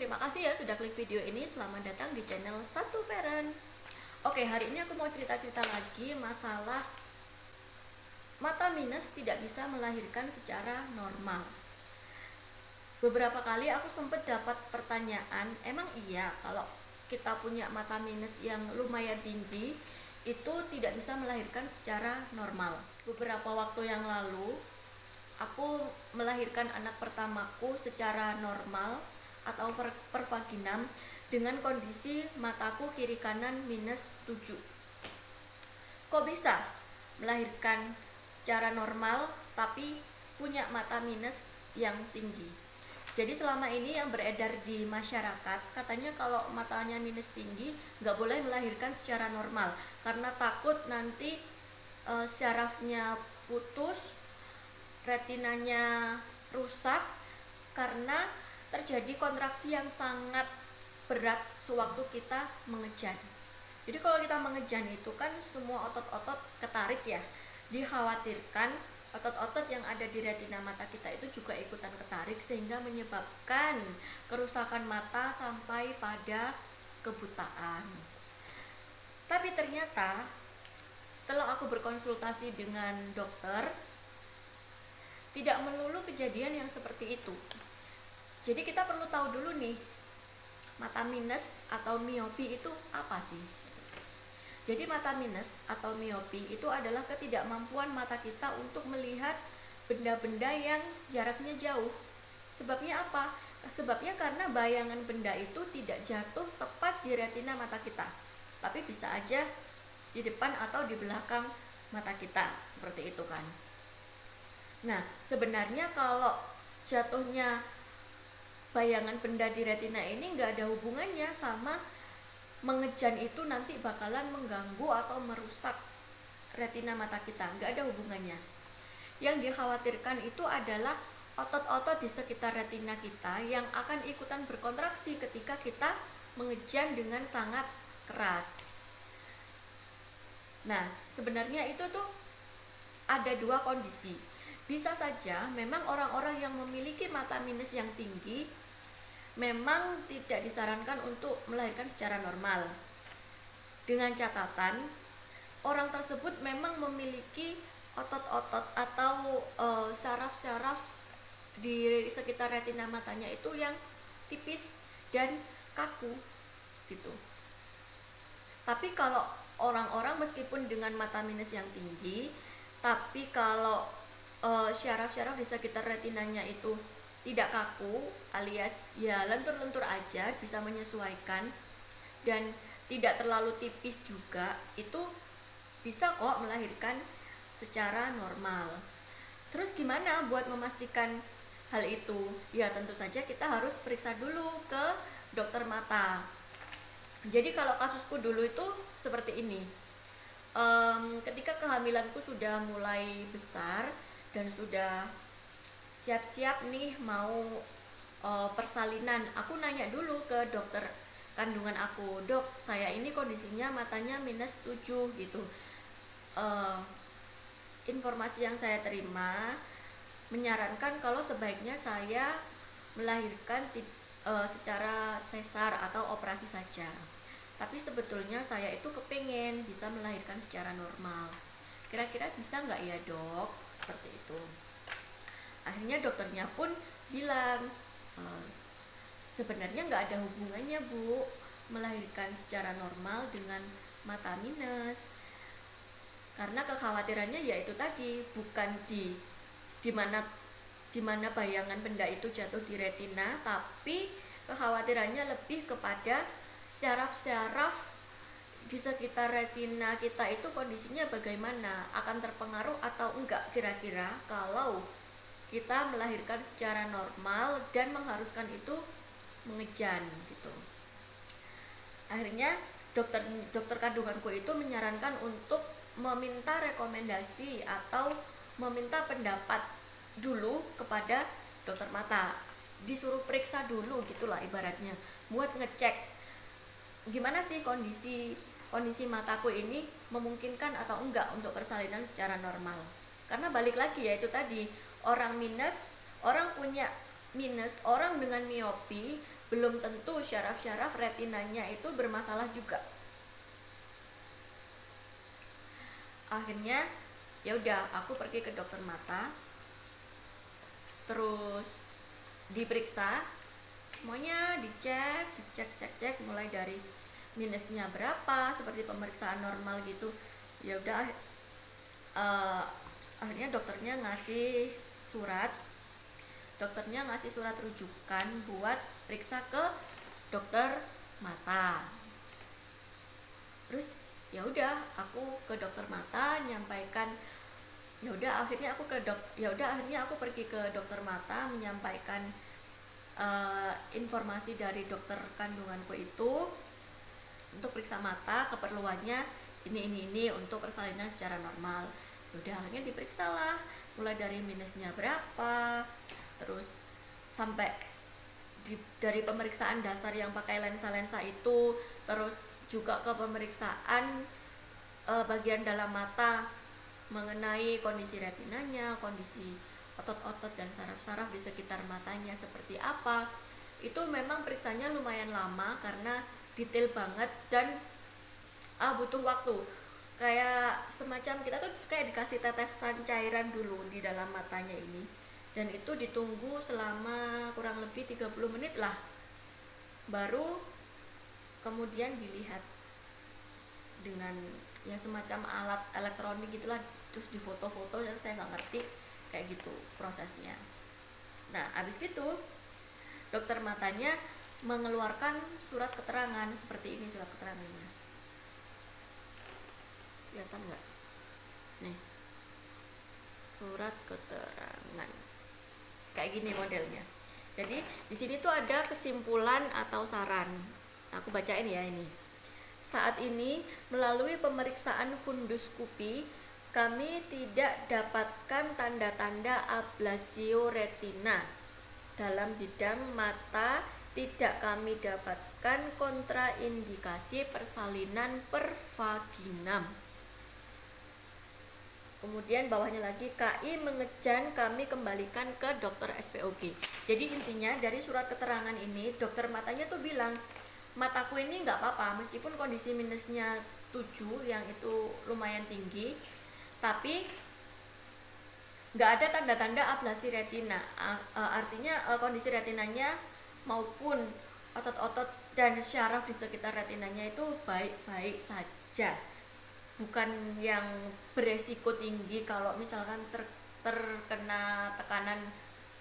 terima kasih ya sudah klik video ini. Selamat datang di channel Satu Parent. Oke, hari ini aku mau cerita-cerita lagi masalah mata minus tidak bisa melahirkan secara normal. Beberapa kali aku sempat dapat pertanyaan, emang iya kalau kita punya mata minus yang lumayan tinggi itu tidak bisa melahirkan secara normal. Beberapa waktu yang lalu aku melahirkan anak pertamaku secara normal atau per vaginam dengan kondisi mataku kiri kanan minus 7. Kok bisa melahirkan secara normal tapi punya mata minus yang tinggi? Jadi selama ini yang beredar di masyarakat katanya kalau matanya minus tinggi nggak boleh melahirkan secara normal karena takut nanti syarafnya putus, retinanya rusak karena terjadi kontraksi yang sangat berat sewaktu kita mengejan. Jadi kalau kita mengejan itu kan semua otot-otot ketarik ya. Dikhawatirkan otot-otot yang ada di retina mata kita itu juga ikutan ketarik sehingga menyebabkan kerusakan mata sampai pada kebutaan. Tapi ternyata setelah aku berkonsultasi dengan dokter, tidak melulu kejadian yang seperti itu. Jadi kita perlu tahu dulu nih, mata minus atau miopi itu apa sih? Jadi mata minus atau miopi itu adalah ketidakmampuan mata kita untuk melihat benda-benda yang jaraknya jauh. Sebabnya apa? Sebabnya karena bayangan benda itu tidak jatuh tepat di retina mata kita, tapi bisa aja di depan atau di belakang mata kita, seperti itu kan. Nah, sebenarnya kalau jatuhnya bayangan benda di retina ini nggak ada hubungannya sama mengejan itu nanti bakalan mengganggu atau merusak retina mata kita, nggak ada hubungannya. Yang dikhawatirkan itu adalah otot-otot di sekitar retina kita yang akan ikutan berkontraksi ketika kita mengejan dengan sangat keras. Nah, sebenarnya itu tuh ada dua kondisi. Bisa saja memang orang-orang yang memiliki mata minus yang tinggi memang tidak disarankan untuk melahirkan secara normal. Dengan catatan, orang tersebut memang memiliki otot-otot atau syaraf-syaraf di sekitar retina matanya itu yang tipis dan kaku gitu. Tapi kalau orang-orang meskipun dengan mata minus yang tinggi, tapi kalau syaraf-syaraf di sekitar retinanya itu tidak kaku alias ya lentur-lentur aja, bisa menyesuaikan dan tidak terlalu tipis juga, itu bisa kok melahirkan secara normal. Terus gimana buat memastikan hal itu? Ya tentu saja kita harus periksa dulu ke dokter mata. Jadi kalau kasusku dulu itu seperti ini. Ketika kehamilanku sudah mulai besar dan sudah siap-siap nih mau persalinan, aku nanya dulu ke dokter kandungan aku, dok saya ini kondisinya matanya minus 7 gitu. Informasi yang saya terima menyarankan kalau sebaiknya saya melahirkan secara sesar atau operasi saja. Tapi sebetulnya saya itu kepengen bisa melahirkan secara normal. Kira-kira bisa nggak ya dok? Seperti itu. Akhirnya dokternya pun bilang, sebenarnya nggak ada hubungannya bu, melahirkan secara normal dengan mata minus. Karena kekhawatirannya yaitu tadi, bukan di mana bayangan benda itu jatuh di retina, tapi kekhawatirannya lebih kepada syaraf-syaraf di sekitar retina kita itu kondisinya bagaimana, akan terpengaruh atau enggak kira-kira kalau kita melahirkan secara normal dan mengharuskan itu mengejan gitu. Akhirnya dokter kandunganku itu menyarankan untuk meminta rekomendasi atau meminta pendapat dulu kepada dokter mata, disuruh periksa dulu gitulah ibaratnya, buat ngecek gimana sih kondisi mataku ini memungkinkan atau enggak untuk persalinan secara normal. Karena balik lagi ya itu tadi, orang punya minus, orang dengan miopi belum tentu syaraf-syaraf retinanya itu bermasalah juga. Akhirnya ya udah, aku pergi ke dokter mata, terus diperiksa, semuanya dicek mulai dari minusnya berapa seperti pemeriksaan normal gitu. Ya udah, akhirnya dokternya ngasih surat rujukan buat periksa ke dokter mata. Terus ya udah, aku ke dokter mata nyampaikan, akhirnya aku pergi ke dokter mata menyampaikan informasi dari dokter kandunganku itu untuk periksa mata, keperluannya ini untuk persalinan secara normal. Udah, akhirnya diperiksa lah, mulai dari minusnya berapa, terus sampai dari pemeriksaan dasar yang pakai lensa-lensa itu, terus juga ke pemeriksaan bagian dalam mata mengenai kondisi retinanya, kondisi otot-otot dan saraf-saraf di sekitar matanya seperti apa. Itu memang periksanya lumayan lama karena detail banget dan butuh waktu. Kayak semacam kita tuh kayak dikasih tetesan cairan dulu di dalam matanya ini, dan itu ditunggu selama kurang lebih 30 menit lah, baru kemudian dilihat dengan ya semacam alat elektronik gitulah, terus difoto-foto. Saya nggak ngerti kayak gitu prosesnya. Nah, abis gitu dokter matanya mengeluarkan surat keterangan seperti ini. Surat keterangannya kelihatan nggak? Nih, surat keterangan kayak gini modelnya. Jadi di sini tuh ada kesimpulan atau saran. Aku bacain ya ini. Saat ini melalui pemeriksaan funduskupi, kami tidak dapatkan tanda-tanda ablasio retina. Dalam bidang mata tidak kami dapatkan kontraindikasi persalinan per vaginam. Kemudian bawahnya lagi, KI mengejan kami kembalikan ke dokter SPOG. Jadi intinya dari surat keterangan ini, dokter matanya tuh bilang, mataku ini nggak apa-apa meskipun kondisi minusnya 7 yang itu lumayan tinggi, tapi nggak ada tanda-tanda ablasi retina. Artinya kondisi retinanya maupun otot-otot dan syaraf di sekitar retinanya itu baik-baik saja, bukan yang beresiko tinggi kalau misalkan terkena tekanan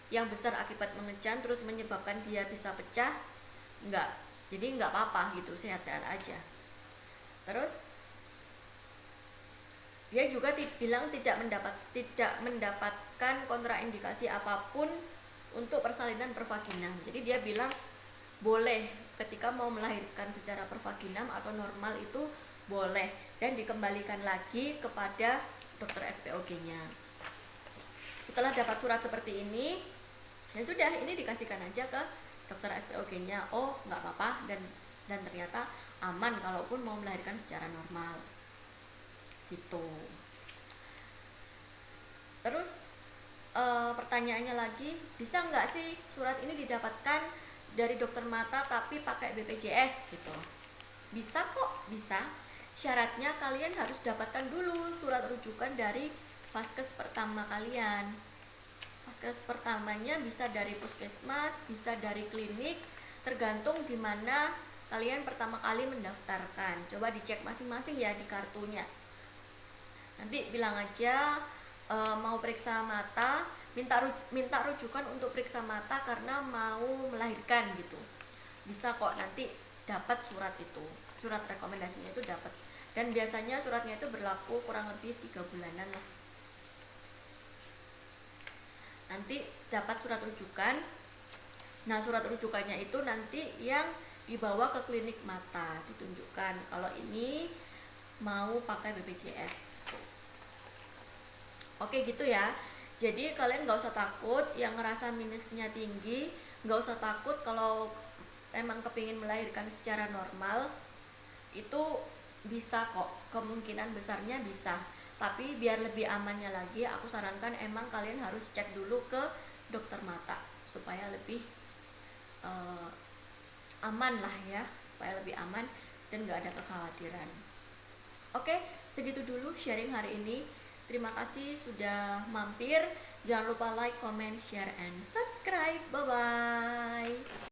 yang besar akibat mengejan terus menyebabkan dia bisa pecah. Enggak, jadi nggak apa-apa gitu, sehat-sehat aja. Terus dia juga bilang tidak mendapatkan kontraindikasi apapun untuk persalinan per vaginam. Jadi dia bilang boleh ketika mau melahirkan secara per vaginam atau normal itu boleh, dan dikembalikan lagi kepada dokter SPOG-nya. Setelah dapat surat seperti ini, ya sudah, ini dikasihkan aja ke dokter SPOG-nya. Oh, nggak apa-apa, dan ternyata aman kalaupun mau melahirkan secara normal gitu. Terus pertanyaannya lagi, bisa nggak sih surat ini didapatkan dari dokter mata tapi pakai BPJS gitu? Bisa kok, bisa. Syaratnya kalian harus dapatkan dulu surat rujukan dari vaskes pertama kalian. Vaskes pertamanya bisa dari puskesmas, bisa dari klinik, tergantung di mana kalian pertama kali mendaftarkan. Coba dicek masing-masing ya di kartunya. Nanti bilang aja mau periksa mata, minta rujukan untuk periksa mata karena mau melahirkan gitu. Bisa kok, nanti dapat surat itu, surat rekomendasinya itu dapat. Dan biasanya suratnya itu berlaku kurang lebih 3 bulanan lah. Nanti dapat surat rujukan. Nah, surat rujukannya itu nanti yang dibawa ke klinik mata, ditunjukkan kalau ini mau pakai BPJS. Oke gitu ya. Jadi kalian gak usah takut yang ngerasa minusnya tinggi, gak usah takut kalau emang kepingin melahirkan secara normal. Itu bisa kok, kemungkinan besarnya bisa. Tapi biar lebih amannya lagi, aku sarankan emang kalian harus cek dulu ke dokter mata supaya lebih aman lah ya, supaya lebih aman dan gak ada kekhawatiran. Oke, segitu dulu sharing hari ini. Terima kasih sudah mampir. Jangan lupa like, comment, share, and subscribe. Bye bye.